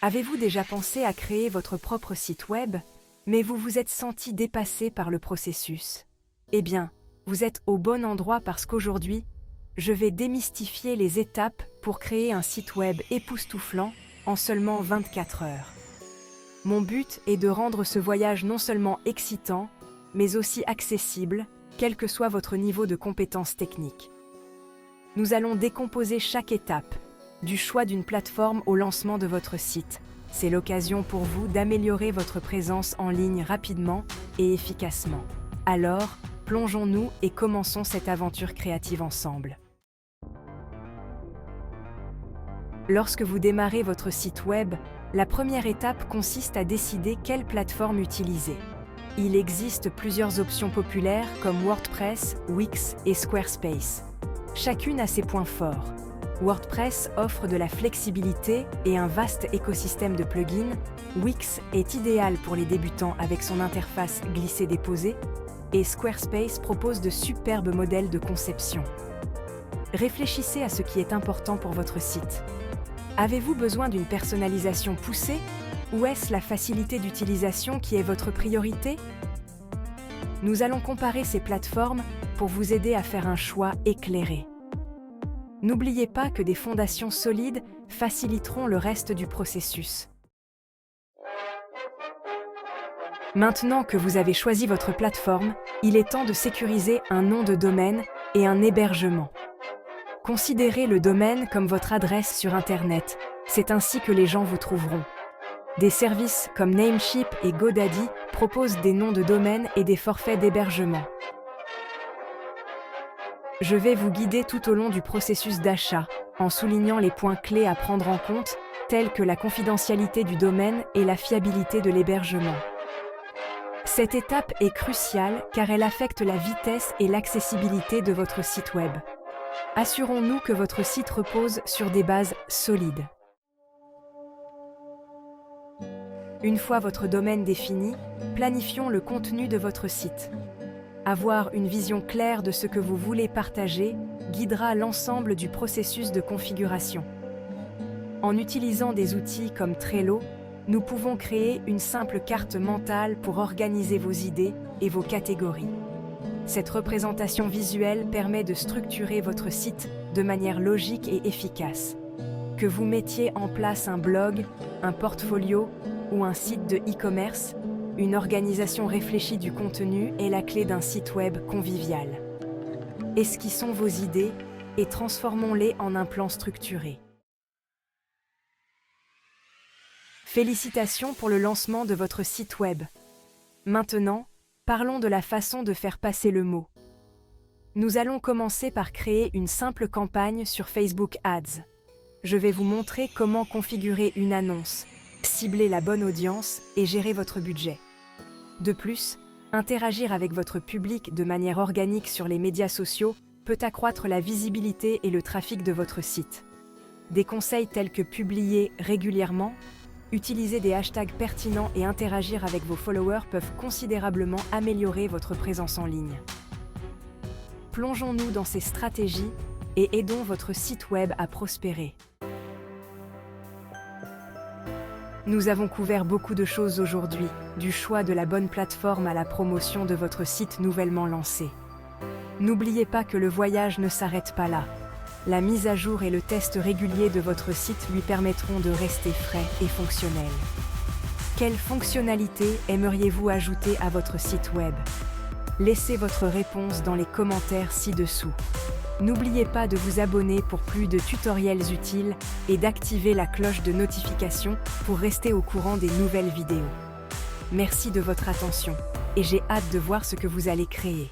Avez-vous déjà pensé à créer votre propre site web, mais vous vous êtes senti dépassé par le processus? Eh bien, vous êtes au bon endroit parce qu'aujourd'hui, je vais démystifier les étapes pour créer un site web époustouflant en seulement 24 heures. Mon but est de rendre ce voyage non seulement excitant, mais aussi accessible, quel que soit votre niveau de compétence technique. Nous allons décomposer chaque étape, du choix d'une plateforme au lancement de votre site. C'est l'occasion pour vous d'améliorer votre présence en ligne rapidement et efficacement. Alors, plongeons-nous et commençons cette aventure créative ensemble. Lorsque vous démarrez votre site web, la première étape consiste à décider quelle plateforme utiliser. Il existe plusieurs options populaires comme WordPress, Wix et Squarespace. Chacune a ses points forts. WordPress offre de la flexibilité et un vaste écosystème de plugins. Wix est idéal pour les débutants avec son interface glisser-déposer et Squarespace propose de superbes modèles de conception. Réfléchissez à ce qui est important pour votre site. Avez-vous besoin d'une personnalisation poussée ou est-ce la facilité d'utilisation qui est votre priorité? Nous allons comparer ces plateformes pour vous aider à faire un choix éclairé. N'oubliez pas que des fondations solides faciliteront le reste du processus. Maintenant que vous avez choisi votre plateforme, il est temps de sécuriser un nom de domaine et un hébergement. Considérez le domaine comme votre adresse sur Internet, c'est ainsi que les gens vous trouveront. Des services comme Namecheap et GoDaddy proposent des noms de domaine et des forfaits d'hébergement. Je vais vous guider tout au long du processus d'achat, en soulignant les points clés à prendre en compte, tels que la confidentialité du domaine et la fiabilité de l'hébergement. Cette étape est cruciale car elle affecte la vitesse et l'accessibilité de votre site web. Assurons-nous que votre site repose sur des bases solides. Une fois votre domaine défini, planifions le contenu de votre site. Avoir une vision claire de ce que vous voulez partager guidera l'ensemble du processus de configuration. En utilisant des outils comme Trello, nous pouvons créer une simple carte mentale pour organiser vos idées et vos catégories. Cette représentation visuelle permet de structurer votre site de manière logique et efficace. Que vous mettiez en place un blog, un portfolio ou un site de e-commerce, une organisation réfléchie du contenu est la clé d'un site web convivial. Esquissons vos idées et transformons-les en un plan structuré. Félicitations pour le lancement de votre site web. Maintenant, parlons de la façon de faire passer le mot. Nous allons commencer par créer une simple campagne sur Facebook Ads. Je vais vous montrer comment configurer une annonce, cibler la bonne audience et gérer votre budget. De plus, interagir avec votre public de manière organique sur les médias sociaux peut accroître la visibilité et le trafic de votre site. Des conseils tels que publier régulièrement, utiliser des hashtags pertinents et interagir avec vos followers peuvent considérablement améliorer votre présence en ligne. Plongeons-nous dans ces stratégies et aidons votre site web à prospérer. Nous avons couvert beaucoup de choses aujourd'hui, du choix de la bonne plateforme à la promotion de votre site nouvellement lancé. N'oubliez pas que le voyage ne s'arrête pas là. La mise à jour et le test régulier de votre site lui permettront de rester frais et fonctionnel. Quelles fonctionnalités aimeriez-vous ajouter à votre site web? Laissez votre réponse dans les commentaires ci-dessous. N'oubliez pas de vous abonner pour plus de tutoriels utiles et d'activer la cloche de notification pour rester au courant des nouvelles vidéos. Merci de votre attention et j'ai hâte de voir ce que vous allez créer.